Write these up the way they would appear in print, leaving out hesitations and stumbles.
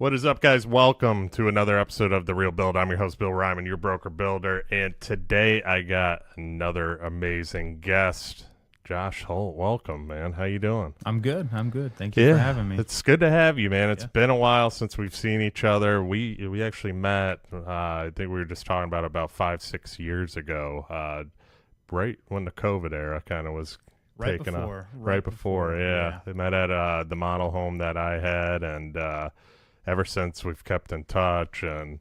What is up, guys? Welcome to another episode of The Real Build. I'm your host, Bill Ryman, your broker builder, and today I got another amazing guest, Josh Holt. Welcome, man. How you doing? I'm good. Thank you for having me. It's good to have you, man. It's been a while since we've seen each other. We actually met, I think we were just talking about 5-6 years ago, right when the COVID era kind of was taken up. Right before, yeah. They met at the model home that I had, and ever since we've kept in touch, and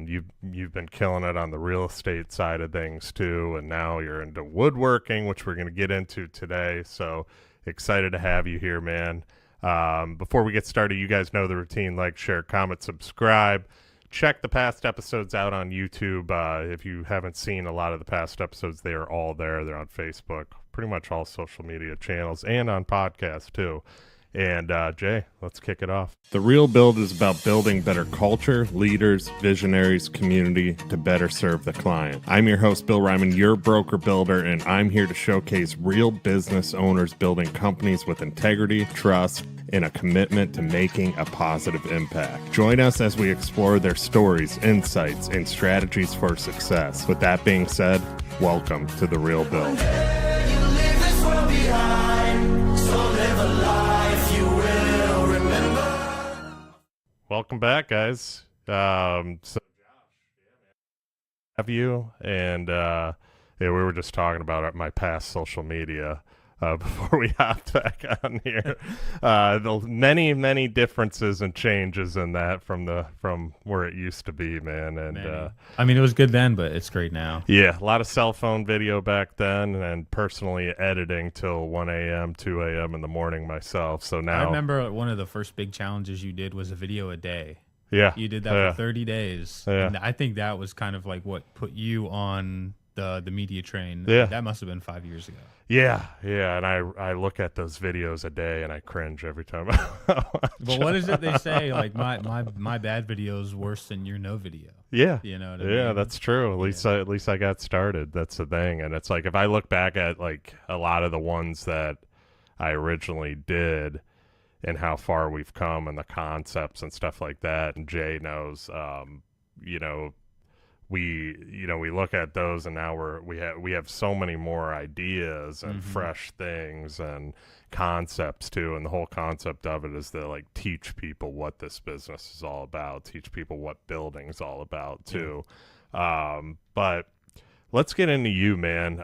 you've been killing it on the real estate side of things too, and now you're into woodworking, which we're going to get into today. So excited to have you here, man. Before we get started, you guys know the routine: like, share, comment, subscribe. Check the past episodes out on YouTube. If you haven't seen a lot of the past episodes, they are all there. They're on Facebook, pretty much all social media channels, and on podcasts too. And Jay, let's kick it off. The Real Build is about building better culture, leaders, visionaries, community to better serve the client. I'm your host, Bill Ryman, your broker builder, and I'm here to showcase real business owners building companies with integrity, trust, and a commitment to making a positive impact. Join us as we explore their stories, insights, and strategies for success. With that being said, welcome to The Real Build. Welcome back, guys. So Josh, have you? And we were just talking about my past social media before we hopped back on here. The many differences and changes in that from where it used to be, man. And I mean, it was good then, but it's great now. Yeah, a lot of cell phone video back then, and personally editing till 1 a.m., 2 a.m. in the morning myself. So now I remember one of the first big challenges you did was a video a day. Yeah, you did that for 30 days. Yeah. And I think that was kind of like what put you on the media train. Yeah, that must have been 5 years ago. Yeah, and I look at those videos a day and I cringe every time. But what is it they say? Like my bad video is worse than your no video. Yeah, you know what I mean? mean? That's true. At least I got started. That's the thing. And it's like, if I look back at like a lot of the ones that I originally did and how far we've come and the concepts and stuff like that, and Jay knows, we look at those, and now we have so many more ideas and fresh things and concepts too. And the whole concept of it is to like teach people what this business is all about, teach people what building's all about too. But let's get into you, man.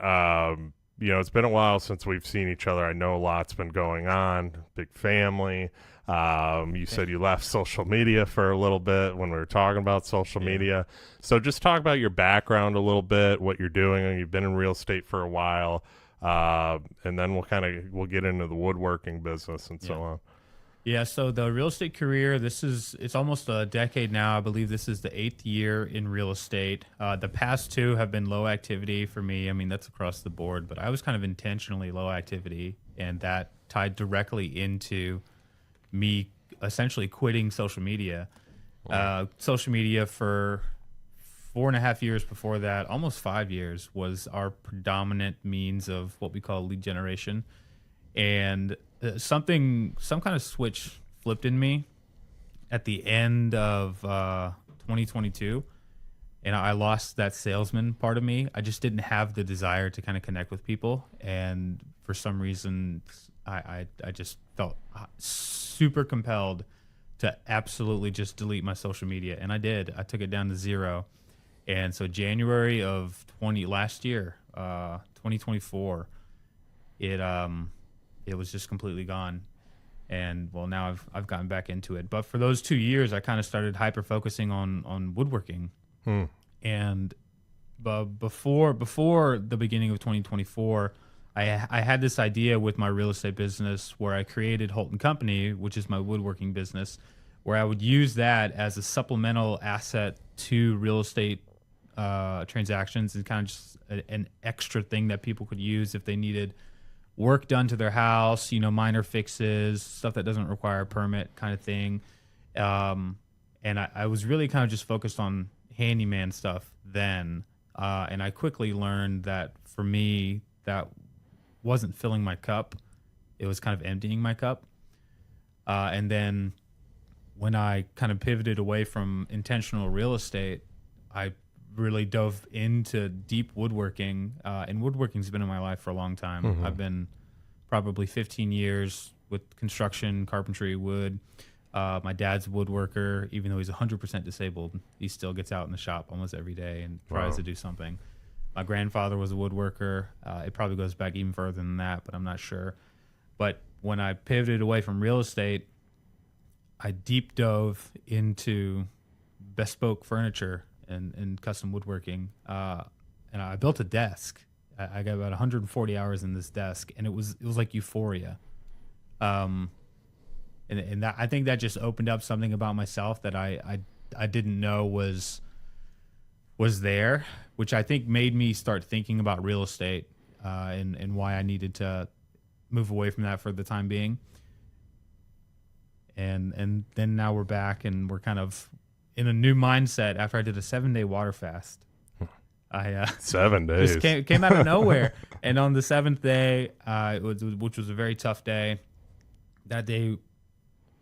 It's been a while since we've seen each other. I know a lot's been going on, big family. You said you left social media for a little bit when we were talking about social media. So just talk about your background a little bit, what you're doing. You've been in real estate for a while, and then we'll get into the woodworking business and so on. Yeah, so the real estate career, it's almost a decade now. I believe this is the 8th year in real estate. The past 2 have been low activity for me. I mean, that's across the board, but I was kind of intentionally low activity, and that tied directly into me essentially quitting social media. Social media for 4.5 years before that, almost 5 years, was our predominant means of what we call lead generation. And some kind of switch flipped in me at the end of 2022, and I lost that salesman part of me. I just didn't have the desire to kind of connect with people, and for some reason I just felt super compelled to absolutely just delete my social media, and I did. I took it down to 0. And so January of last year, 2024, it was just completely gone. And well, now I've gotten back into it. But for those 2 years, I kind of started hyper focusing on woodworking. And before the beginning of 2024, I had this idea with my real estate business where I created Holt Company, which is my woodworking business, where I would use that as a supplemental asset to real estate transactions, and kind of just an extra thing that people could use if they needed work done to their house, minor fixes, stuff that doesn't require a permit kind of thing. And I was really kind of just focused on handyman stuff then. And I quickly learned that for me, that wasn't filling my cup. It was kind of emptying my cup. And then when I kind of pivoted away from intentional real estate, I really dove into deep woodworking. And woodworking's been in my life for a long time. I've been probably 15 years with construction, carpentry, wood. My dad's a woodworker. Even though he's 100% disabled, he still gets out in the shop almost every day and tries to do something. My grandfather was a woodworker. It probably goes back even further than that, but I'm not sure. But when I pivoted away from real estate, I deep dove into bespoke furniture and custom woodworking. And I built a desk. I got about 140 hours in this desk, and it was like euphoria. And that, I think that just opened up something about myself that I didn't know was there, which I think made me start thinking about real estate and why I needed to move away from that for the time being. And then now we're back and we're kind of in a new mindset after I did a 7-day water fast. I 7 days just came out of nowhere. And on the 7th day, which was a very tough day, that day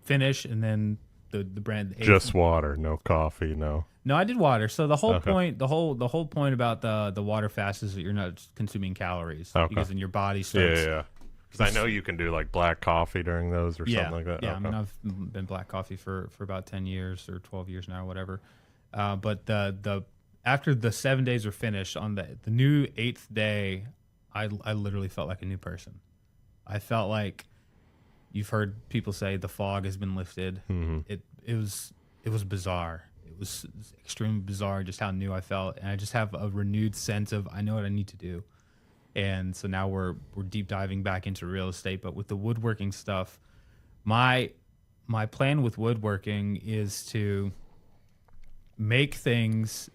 finished, and then the brand just water, no coffee, no. No, I did water. So the whole point, the whole point about the water fast is that you're not consuming calories because then your body starts. Yeah. Because I know you can do like black coffee during those or something like that. Yeah, I mean, I've been black coffee for about 10 years or 12 years now, whatever. But the after the 7 days were finished, on the new 8th day, I literally felt like a new person. I felt like, you've heard people say the fog has been lifted. It was bizarre. It was extremely bizarre just how new I felt, and I just have a renewed sense of I know what I need to do. And so now we're deep diving back into real estate, but with the woodworking stuff, my plan with woodworking is to make things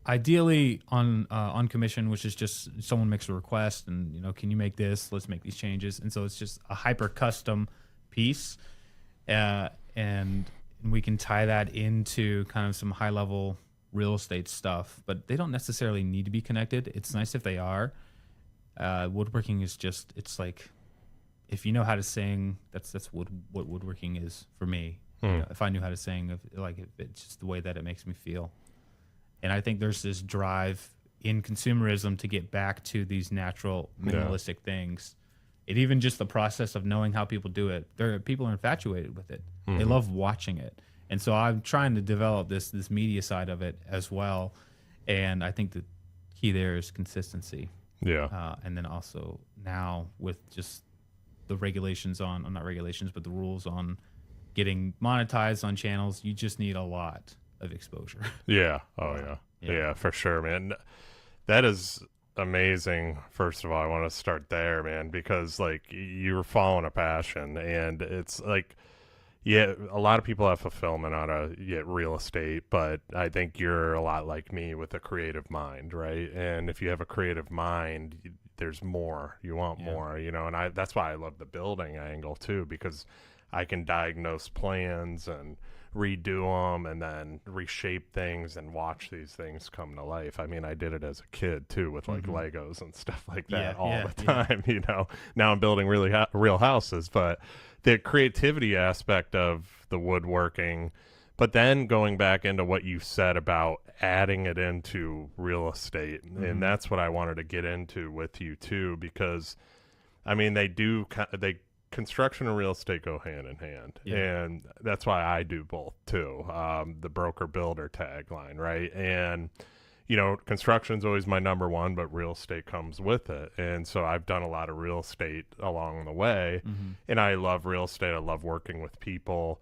ideally on commission, which is just someone makes a request and, can you make this? Let's make these changes. And so it's just a hyper custom piece. And we can tie that into kind of some high level real estate stuff, but they don't necessarily need to be connected. It's nice if they are. Woodworking is just, it's like, if you know how to sing, that's what woodworking is for me. If I knew how to sing, it's just the way that it makes me feel. And I think there's this drive in consumerism to get back to these natural, minimalistic things. It even just the process of knowing how people do it. People are infatuated with it. They love watching it. And so I'm trying to develop this media side of it as well. And I think the key there is consistency. Yeah. And then also now with just the regulations not regulations, but the rules on getting monetized on channels, you just need a lot of exposure. Yeah. Oh yeah, for sure, man. That is amazing. First of all, I want to start there, man, because like you're following a passion, and it's like, a lot of people have fulfillment out of real estate, but I think you're a lot like me with a creative mind, right? And if you have a creative mind, there's more. You want more, and that's why I love the building angle too, because I can diagnose plans and redo them and then reshape things and watch these things come to life. I mean, I did it as a kid too with like Legos and stuff like that all the time, Now I'm building really real houses, but the creativity aspect of the woodworking, but then going back into what you said about adding it into real estate. And that's what I wanted to get into with you too, because I mean, construction and real estate go hand in hand, and that's why I do both too. The broker builder tagline, right? And construction's always my number one, but real estate comes with it. And so I've done a lot of real estate along the way, and I love real estate. I love working with people,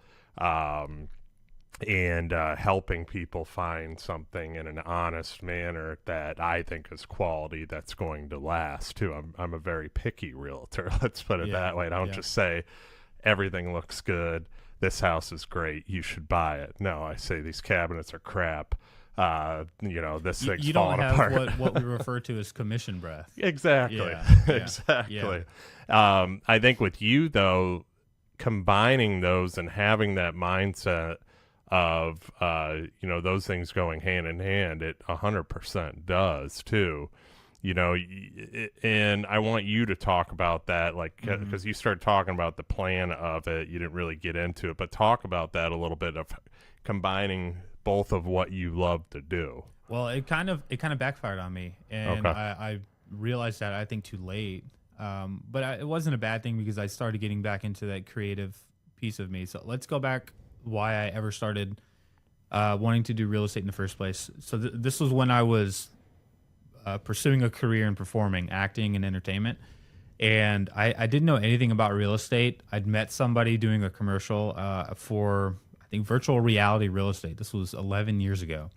and helping people find something in an honest manner that I think is quality that's going to last too. I'm a very picky realtor. Let's put it that way. I don't just say everything looks good, this house is great, you should buy it. No, I say these cabinets are crap. This thing's you falling apart. You don't have what we refer to as commission breath. Exactly. Exactly. I think with you though, combining those and having that mindset of those things going hand in hand, it 100% does too. You know, and I want you to talk about that, like, because you started talking about the plan of it. You didn't really get into it, but talk about that a little bit of combining both of what you love to do. Well, it kind of backfired on me, and Okay. I realized that I think too late. But it wasn't a bad thing because I started getting back into that creative piece of me. So let's go back why I ever started wanting to do real estate in the first place. So this was when I was pursuing a career in performing, acting, and entertainment. And I didn't know anything about real estate. I'd met somebody doing a commercial for, I think, virtual reality real estate. This was 11 years ago.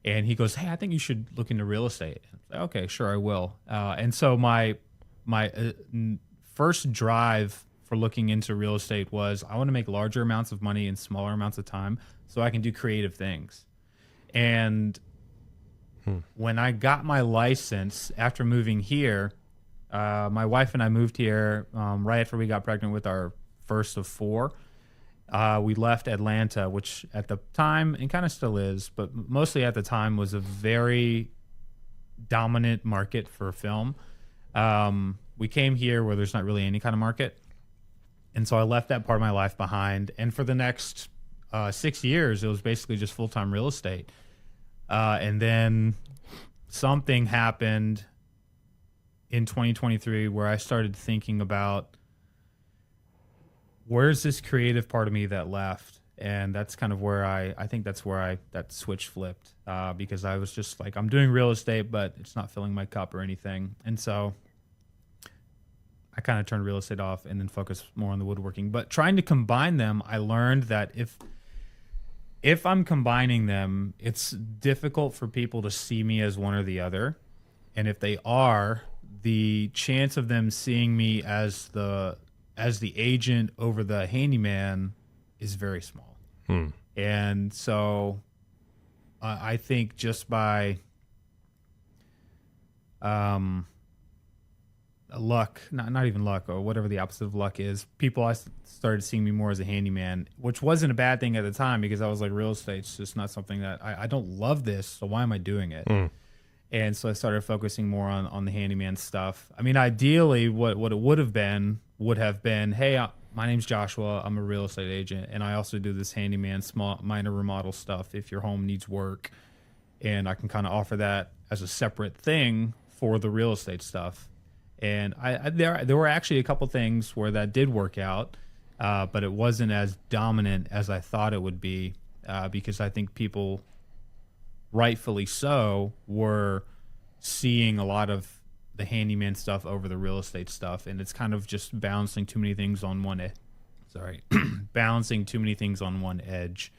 And he goes, "Hey, I think you should look into real estate." I was like, "Okay, sure, I will." And so my first drive for looking into real estate was I want to make larger amounts of money in smaller amounts of time so I can do creative things. And when I got my license after moving here, my wife and I moved here right after we got pregnant with our first of four. We left Atlanta, which at the time, and kind of still is, but mostly at the time, was a very dominant market for film. We came here where there's not really any kind of market. And so I left that part of my life behind. And for the next 6 years, it was basically just full-time real estate. And then something happened in 2023 where I started thinking about where's this creative part of me that left. And that's kind of where I think that's where that switch flipped because I was just like, I'm doing real estate, but it's not filling my cup or anything. And so I kind of turned real estate off and then focused more on the woodworking. But trying to combine them, I learned that if I'm combining them, it's difficult for people to see me as one or the other. And if they are, the chance of them seeing me as the agent over the handyman is very small. And so I think just by luck, not even luck, or whatever the opposite of luck is, people started seeing me more as a handyman, which wasn't a bad thing at the time because I was like, real estate's just not something that I don't love this, so why am I doing it? And so I started focusing more on the handyman stuff. I mean, ideally, what it would have been, hey, my name's Joshua. I'm a real estate agent, and I also do this handyman, small, minor remodel stuff if your home needs work. And I can kind of offer that as a separate thing for the real estate stuff. And there were actually a couple things where that did work out, but it wasn't as dominant as I thought it would be because I think people, rightfully so, were seeing a lot of the handyman stuff over the real estate stuff, and it's kind of just balancing too many things on one balancing too many things on one edge,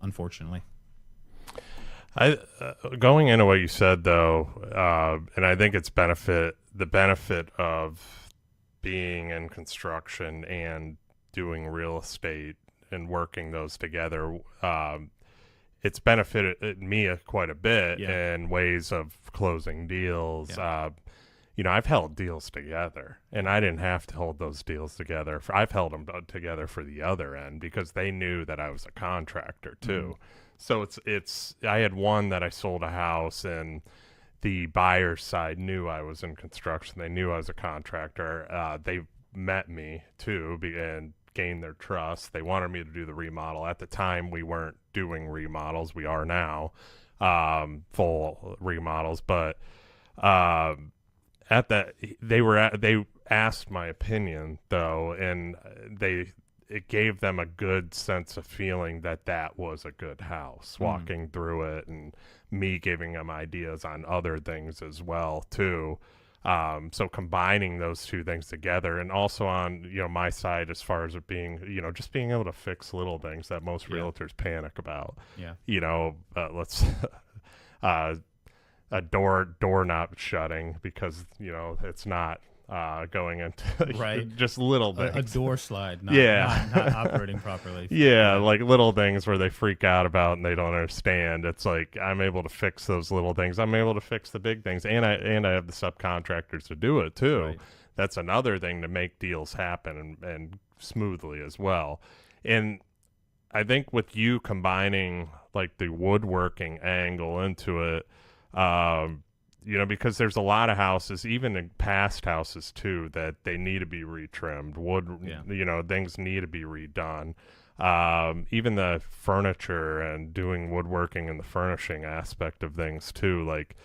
unfortunately. Going into what you said though, and I think it's the benefit of being in construction and doing real estate and working those together. It's benefited me quite a bit in ways of closing deals. I've held deals together, and I didn't have to hold those deals together. I've held them together for the other end because they knew that I was a contractor too. So I had one that I sold a house, and the buyer's side knew I was in construction. They knew I was a contractor. They met me too and gained their trust. They wanted me to do the remodel. At the time, we weren't doing remodels. We are now, full remodels. But they asked my opinion though, and it gave them a good sense of feeling that was a good house, walking through it, and me giving them ideas on other things as well too. So combining those two things together, and also on my side as far as it being just being able to fix little things that most realtors panic about. Let's a door not shutting because it's not going into just little things. A door slide, not operating properly. Like little things where they freak out about and they don't understand. It's like I'm able to fix those little things. I'm able to fix the big things, and I have the subcontractors to do it too. Right. That's another thing to make deals happen and smoothly as well. And I think with you combining like the woodworking angle into it, because there's a lot of houses, even in past houses too, that they need to be retrimmed. Things need to be redone. Even the furniture and doing woodworking and the furnishing aspect of things too. Like,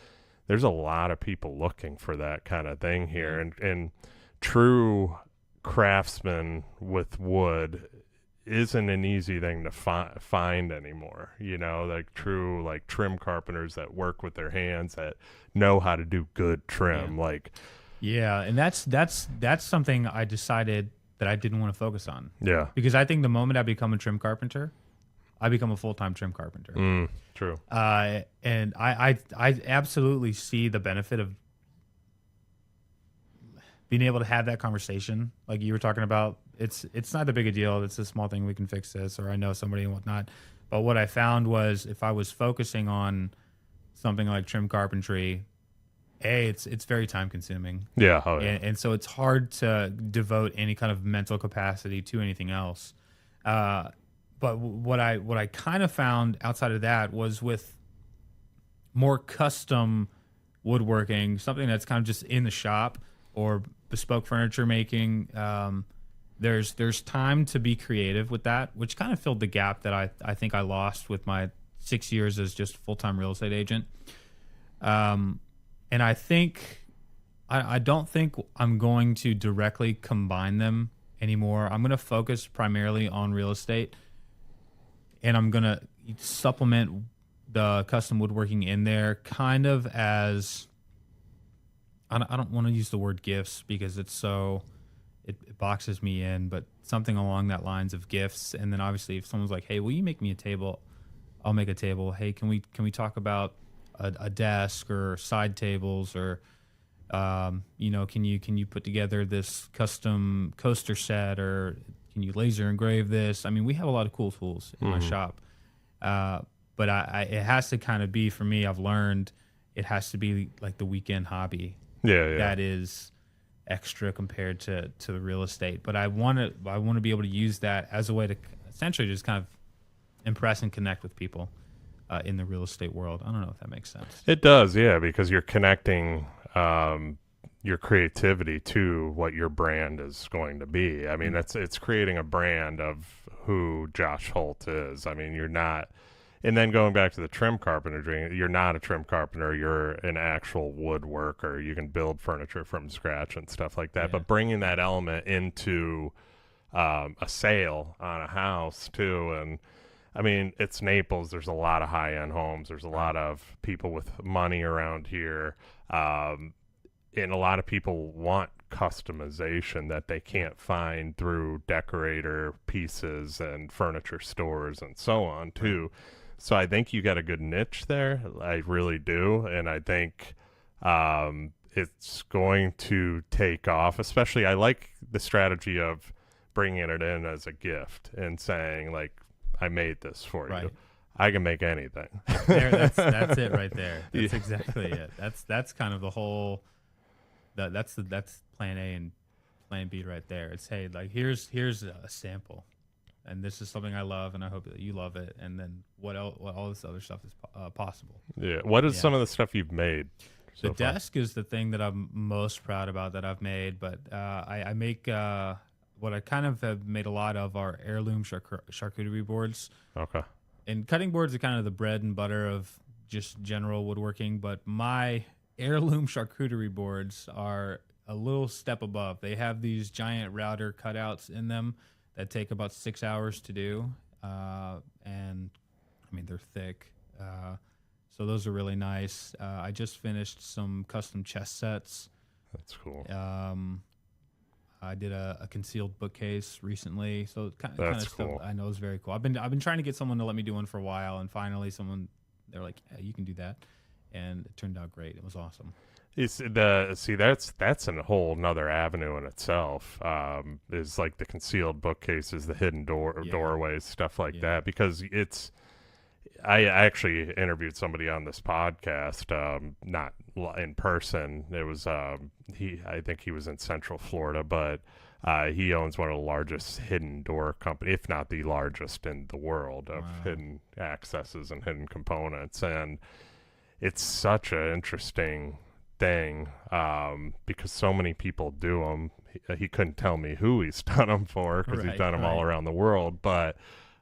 there's a lot of people looking for that kind of thing here, and true craftsmen with wood isn't an easy thing to find anymore. Like true, like trim carpenters that work with their hands, that know how to do good trim. And that's something I decided that I didn't want to focus on. Yeah. Because I think the moment I become a trim carpenter, I become a full-time trim carpenter. True. And I absolutely see the benefit of being able to have that conversation, like you were talking about. It's not that big a deal. It's a small thing. We can fix this, or I know somebody and whatnot. But what I found was, if I was focusing on something like trim carpentry, it's very time consuming. Yeah. And so it's hard to devote any kind of mental capacity to anything else. But what I kind of found outside of that was, with more custom woodworking, something that's kind of just in the shop, or bespoke furniture making, there's time to be creative with that, which kind of filled the gap that I think I lost with my 6 years as just a full-time real estate agent. And I think I don't think I'm going to directly combine them anymore. I'm going to focus primarily on real estate, and I'm going to supplement the custom woodworking in there, kind of as, I don't want to use the word gifts because it boxes me in, but something along that lines of gifts. And then obviously, if someone's like, "Hey, will you make me a table?" I'll make a table. Hey, can we talk about a desk or side tables, or can you put together this custom coaster set, or can you laser engrave this? I mean, we have a lot of cool tools in my shop, but it has to kind of be, for me, I've learned it has to be like the weekend hobby. Yeah. That is extra compared to the real estate. But I want to be able to use that as a way to essentially just kind of impress and connect with people in the real estate world. I don't know if that makes sense. It does, yeah, because you're connecting your creativity to what your brand is going to be. I mean, it's creating a brand of who Josh Holt is. I mean, you're not. And then going back to the trim carpentry, you're not a trim carpenter. You're an actual woodworker. You can build furniture from scratch and stuff like that. Yeah. But bringing that element into a sale on a house too, and I mean, it's Naples. There's a lot of high-end homes. There's a lot of people with money around here, and a lot of people want customization that they can't find through decorator pieces and furniture stores and so on too. Right. So I think you got a good niche there. I really do. And I think it's going to take off. Especially, I like the strategy of bringing it in as a gift and saying, like, I made this for you. I can make anything. That's it right there. That's exactly it. That's kind of the whole. That's plan A and plan B right there. It's, hey, like, here's a sample. And this is something I love, and I hope that you love it. And then what all this other stuff is possible. Yeah. What is some of the stuff you've made so far? The desk is the thing that I'm most proud about that I've made. But I make what I kind of have made a lot of are heirloom charcuterie boards. Okay. And cutting boards are kind of the bread and butter of just general woodworking. But my heirloom charcuterie boards are a little step above. They have these giant router cutouts in them that take about 6 hours to do, and I mean, they're thick, so those are really nice. I just finished some custom chess sets. That's cool. I did a concealed bookcase recently, so kind of stuff cool. I know is very cool. I've been trying to get someone to let me do one for a while, and finally they're like, yeah, you can do that, and it turned out great. It was awesome. That's a whole another avenue in itself. Is like the concealed bookcases, the hidden doorways, stuff like that. Because I actually interviewed somebody on this podcast, not in person. It was I think he was in Central Florida, but he owns one of the largest hidden door company, if not the largest in the world, of hidden accesses and hidden components. And it's such an interesting thing, because so many people do them. He couldn't tell me who he's done them for because he's done them all around the world. But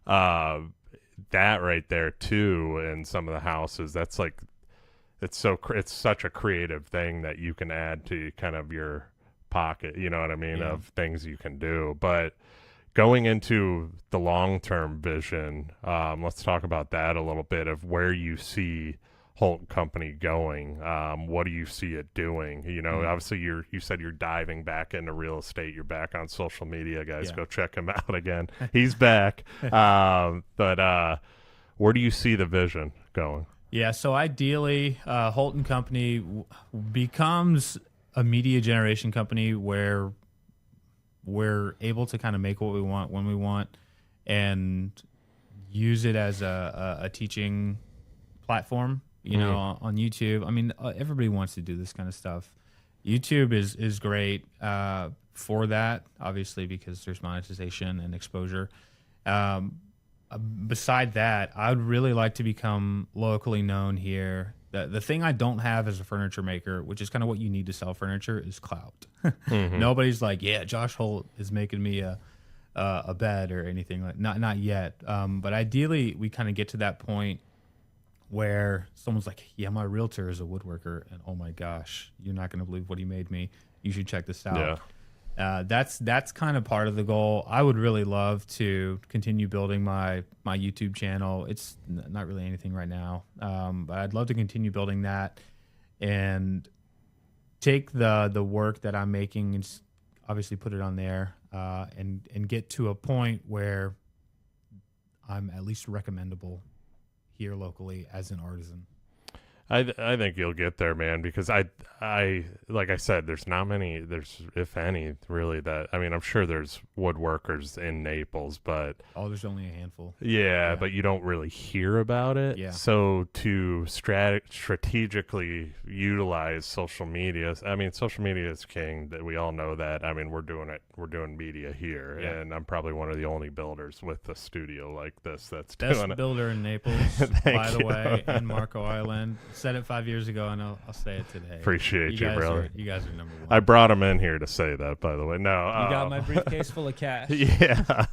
that right there too, in some of the houses, that's like, it's such a creative thing that you can add to kind of your pocket, you know what I mean, of things you can do. But going into the long-term vision, let's talk about that a little bit, of where you see Holt Company going. What do you see it doing? You know, obviously you said you're diving back into real estate. You're back on social media, guys. Go check him out again. He's back. But where do you see the vision going? Yeah, so ideally, Holt Company becomes a media generation company where we're able to kind of make what we want when we want and use it as a teaching platform, you know, on YouTube. I mean, everybody wants to do this kind of stuff. YouTube is great for that, obviously, because there's monetization and exposure. Beside that, I would really like to become locally known here. The thing I don't have as a furniture maker, which is kind of what you need to sell furniture, is clout. Nobody's like, yeah, Josh Holt is making me a bed or anything like. Not yet. But ideally, we kind of get to that point where someone's like, yeah, my realtor is a woodworker, and oh my gosh, you're not going to believe what he made me. You should check this out. Yeah. That's kind of part of the goal. I would really love to continue building my YouTube channel. It's not really anything right now, but I'd love to continue building that and take the work that I'm making and obviously put it on there, and get to a point where I'm at least recommendable here locally as an artisan. I think you'll get there, man, because I like I said, there's not many, if any, really, that, I mean, I'm sure there's woodworkers in Naples, but there's only a handful. Yeah, but you don't really hear about it. Yeah. So to strategically utilize social media, I mean, social media is king. That we all know that. I mean, we're doing media here, and I'm probably one of the only builders with a studio like this that's doing it. Best builder in Naples, by the way, in Marco Island. Said it 5 years ago, and I'll say it today. Appreciate you, brother. You guys are number one. I brought him in here to say that, by the way. No, you got my briefcase full of cash. Yeah.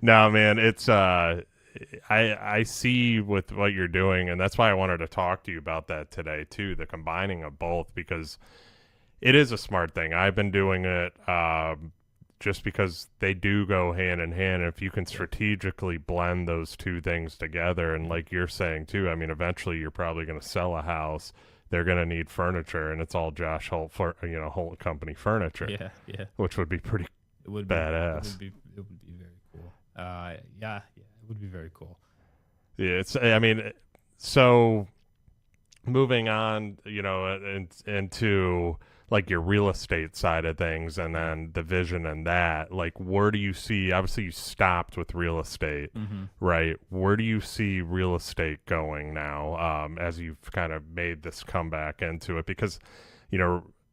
No, man, it's I see with what you're doing, and that's why I wanted to talk to you about that today too, the combining of both, because it is a smart thing. I've been doing it just because they do go hand in hand. And if you can strategically blend those two things together, and like you're saying too, I mean, eventually you're probably going to sell a house. They're going to need furniture, and it's all Josh Holt, Holt Company furniture. Yeah. Which would be pretty badass. It would be very cool. Yeah, it would be very cool. Yeah, I mean, so moving on, into like your real estate side of things, and then the vision and that, like, where do you see, obviously you stopped with real estate, right? Where do you see real estate going now, as you've kind of made this comeback into it? Because,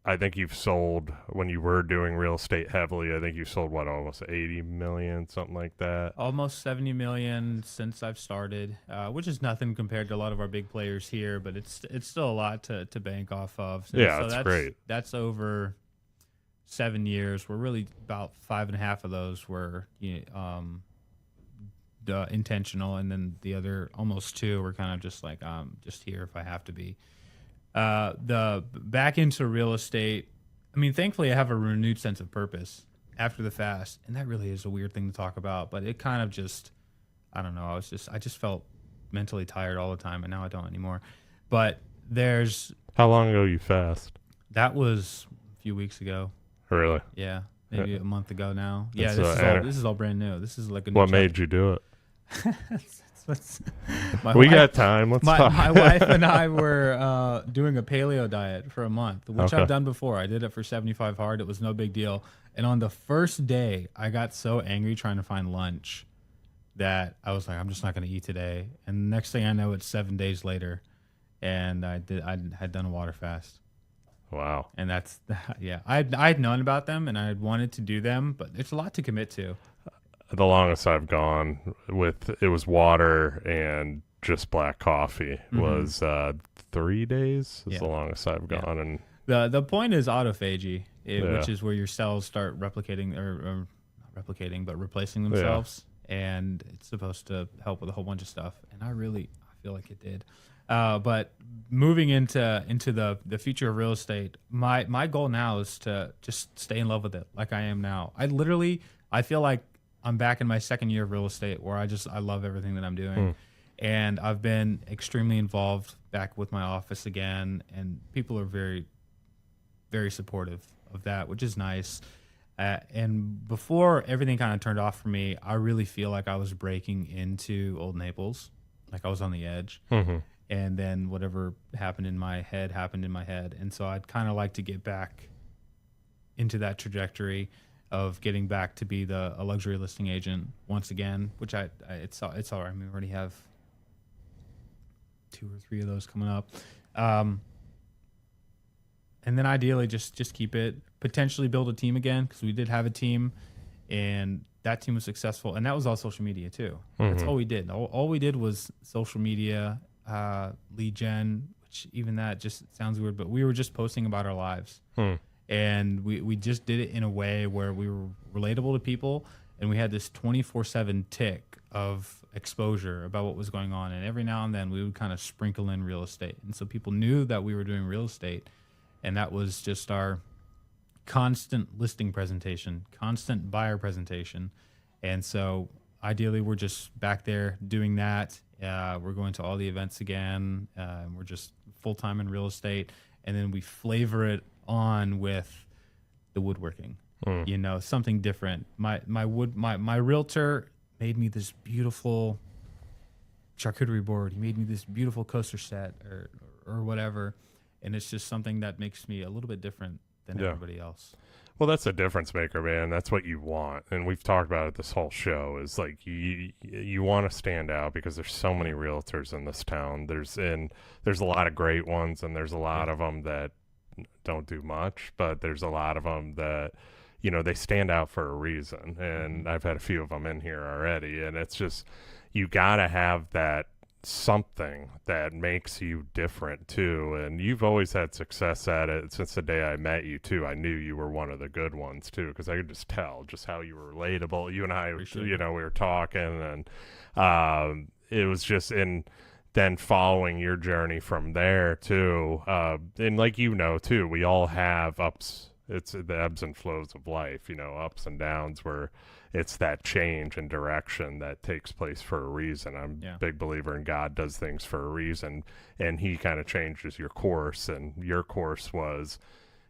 I think you've sold, when you were doing real estate heavily, I think you sold almost 80 million, something like that. Almost 70 million since I've started, which is nothing compared to a lot of our big players here, but it's still a lot to bank off of. Yeah, that's great. That's over 7 years. We're really about 5.5 of those were intentional, and then the other almost 2 were kind of just like, just here if I have to be. The back into real estate, I mean, thankfully I have a renewed sense of purpose after the fast, and that really is a weird thing to talk about, but it kind of just, I don't know, I just felt mentally tired all the time, and now I don't anymore. But how long ago you fast? That was a few weeks ago. Really? Yeah, maybe a month ago now. Yeah, this is all brand new. This is like a new What made you do it? We got time. Let's talk. My wife and I were doing a paleo diet for a month, which I've done before. I did it for 75 hard. It was no big deal. And on the first day, I got so angry trying to find lunch that I was like, I'm just not going to eat today. And the next thing I know, it's 7 days later, and I had done a water fast. Wow. And that's, yeah. I'd known about them, and I had wanted to do them, but it's a lot to commit to. The longest I've gone with, it was water and just black coffee was 3 days. Is the longest I've gone. And the point is autophagy, Yeah. which is where your cells start replicating or not replicating, but replacing themselves. And it's supposed to help with a whole bunch of stuff. And I feel like it did. But moving into the future of real estate, my goal now is to just stay in love with it like I am now. I feel like I'm back in my second year of real estate where I love everything that I'm doing. And I've been extremely involved back with my office again, and people are very, very supportive of that, which is nice. And before everything kind of turned off for me, I really feel like I was breaking into old Naples, like I was on the edge. And then whatever happened in my head. And so I'd kind of like to get back into that trajectory of getting back to be a luxury listing agent once again, which it's all right. I mean, we already have 2 or 3 of those coming up. And then ideally just keep it, potentially build a team again, because we did have a team and that team was successful. And that was all social media too. That's all we did. All we did was social media, lead gen, which even that just sounds weird, but we were just posting about our lives. And we just did it in a way where we were relatable to people, and we had this 24/7 tick of exposure about what was going on. And every now and then we would kind of sprinkle in real estate. And so people knew that we were doing real estate, and that was just our constant listing presentation, constant buyer presentation. And so ideally we're just back there doing that. We're going to all the events again. We're just full-time in real estate. And then we flavor it on with the woodworking, something different. My realtor made me this beautiful charcuterie board. He made me this beautiful coaster set or whatever. And it's just something that makes me a little bit different than everybody else. Well, that's a difference maker, man. That's what you want. And we've talked about it this whole show is like you want to stand out because there's so many realtors in this town. There's a lot of great ones, and there's a lot of them that don't do much, but there's a lot of them that, they stand out for a reason. And I've had a few of them in here already. And it's just, you got to have that something that makes you different too. And you've always had success at it since the day I met you too. I knew you were one of the good ones too, because I could just tell just how you were relatable. You and I, we were talking, and it was just in then following your journey from there too. And like, too, we all have ups. It's the ebbs and flows of life, ups and downs, where it's that change in direction that takes place for a reason. I'm a big believer in God does things for a reason, and he kind of changes your course. And your course was,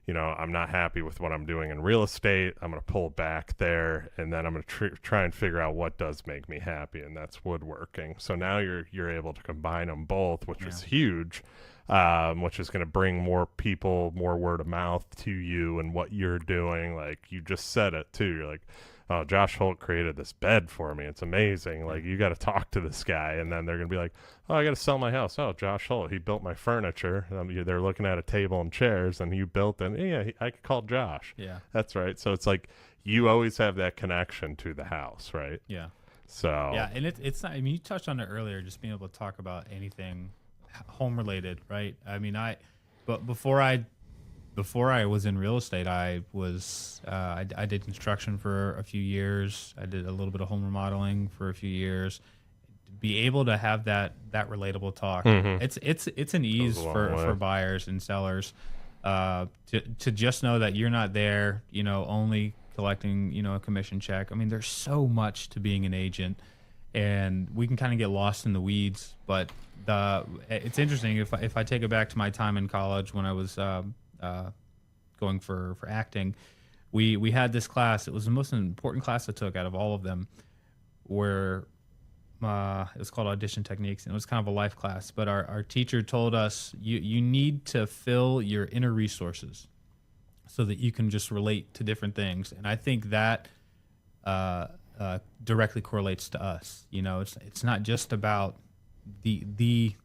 I'm not happy with what I'm doing in real estate. I'm going to pull back there, and then I'm going to try and figure out what does make me happy, and that's woodworking. So now you're able to combine them both, which is huge, which is going to bring more people, more word of mouth to you and what you're doing. Like you just said it too. You're like, oh, Josh Holt created this bed for me. It's amazing. Like, you got to talk to this guy. And then they're going to be like, oh, I got to sell my house. Oh, Josh Holt, he built my furniture. They're looking at a table and chairs, and you built it. Yeah, I could call Josh. Yeah. That's right. So it's like you always have that connection to the house, right? Yeah. So. Yeah, and it's not, I mean, you touched on it earlier, just being able to talk about anything home related, right? I mean, but before I was in real estate, I did construction for a few years. I did a little bit of home remodeling for a few years. Be able to have that relatable talk, it's an ease for buyers and sellers to just know that you're not there, only collecting, a commission check. I mean, there's so much to being an agent, and we can kind of get lost in the weeds. But it's interesting if I take it back to my time in college when I was going for acting, we had this class. It was the most important class I took out of all of them, where it was called audition techniques, and it was kind of a life class. But our teacher told us you need to fill your inner resources so that you can just relate to different things. And I think that directly correlates to us. It's not just about the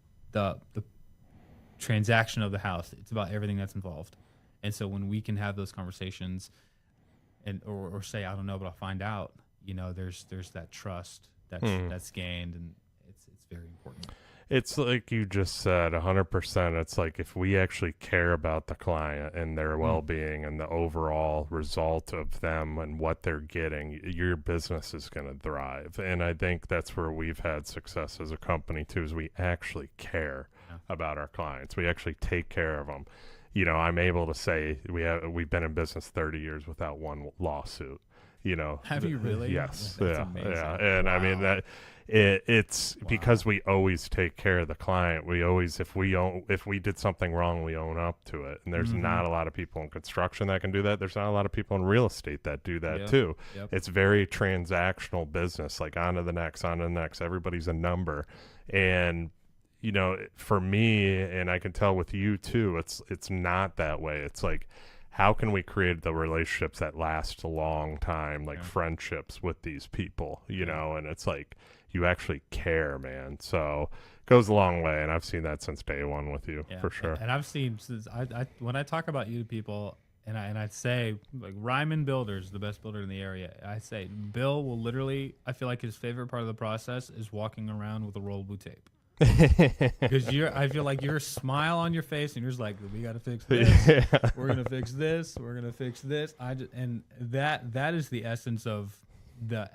transaction of the house. It's about everything that's involved. And so when we can have those conversations or say, I don't know, but I'll find out, there's that trust that's gained, and it's very important. It's like you just said, 100%. It's like if we actually care about the client and their well-being and the overall result of them and what they're getting, your business is going to thrive. And I think that's where we've had success as a company too, is we actually care about our clients. We actually take care of them. You know, I'm able to say we've been in business 30 years without one lawsuit. You know, have you really? Yes. That's yeah. amazing. Yeah. And I mean that it's because we always take care of the client. We always, if we did something wrong, we own up to it. And there's not a lot of people in construction that can do that. There's not a lot of people in real estate that do that too. Yep. It's very transactional business, like on to the next. Everybody's a number. And you know, for me, and I can tell with you too, it's not that way. It's like, how can we create the relationships that last a long time, like friendships with these people, you know? And it's like, you actually care, man. So it goes a long way. And I've seen that since day one with you, for sure. And I've seen, since when I talk about you to people, and I'd say, like, Ryman Builders, the best builder in the area, I say, Bill will literally, I feel like his favorite part of the process is walking around with a roll of blue tape. Because I feel like your smile on your face, and you're just like, we got to fix this. We're gonna fix this. We're gonna fix this. And that is the essence of the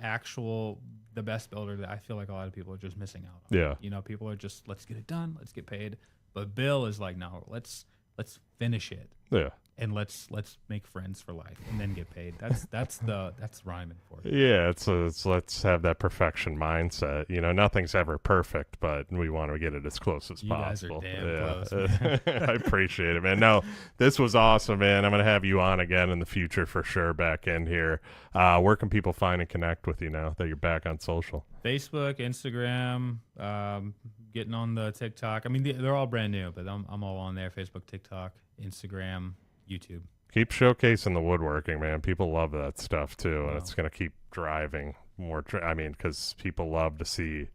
best builder that I feel like a lot of people are just missing out on. Yeah, you know, people are just, let's get it done, let's get paid. But Bill is like, no, let's finish it. Yeah. And let's make friends for life and then get paid. That's Ryman for you. Yeah, it's let's have that perfection mindset. You know, nothing's ever perfect, but we want to get it as close as possible. You guys are damn close, man. I appreciate it, man. No, this was awesome, man. I'm gonna have you on again in the future for sure. Back in here, where can people find and connect with you now that you're back on social? Facebook, Instagram, getting on the TikTok. I mean, they're all brand new, but I'm all on there. Facebook, TikTok, Instagram, YouTube. Keep showcasing the woodworking, man. People love that stuff too, and it's going to keep driving more. I mean, because people love to see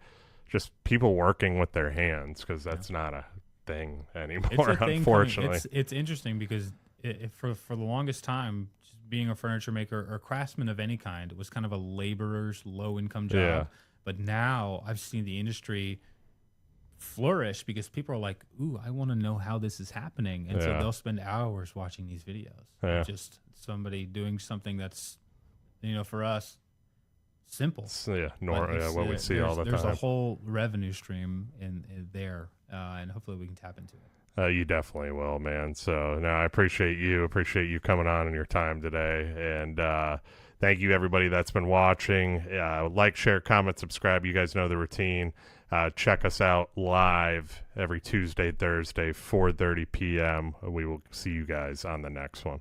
just people working with their hands, because that's not a thing anymore. It's a thing unfortunately, it's interesting because for the longest time, just being a furniture maker or craftsman of any kind, it was kind of a laborer's low income job. Yeah. But now I've seen the industry flourish because people are like, ooh, I want to know how this is happening. And so they'll spend hours watching these videos. Yeah. Just somebody doing something that's, you know, for us, simple. What we see all the time. There's a whole revenue stream in there, and hopefully we can tap into it. You definitely will, man. So no, I appreciate you coming on and your time today. And thank you, everybody that's been watching. Like, share, comment, subscribe. You guys know the routine. Check us out live every Tuesday, Thursday, 4:30 p.m. We will see you guys on the next one.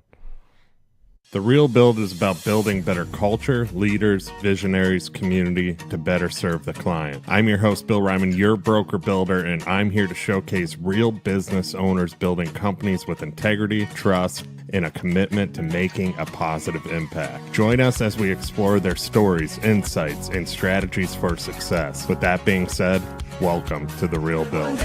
The Real Build is about building better culture, leaders, visionaries, community to better serve the client. I'm your host, Bill Ryman, your broker builder, and I'm here to showcase real business owners building companies with integrity, trust, and a commitment to making a positive impact. Join us as we explore their stories, insights, and strategies for success. With that being said, welcome to The Real Build.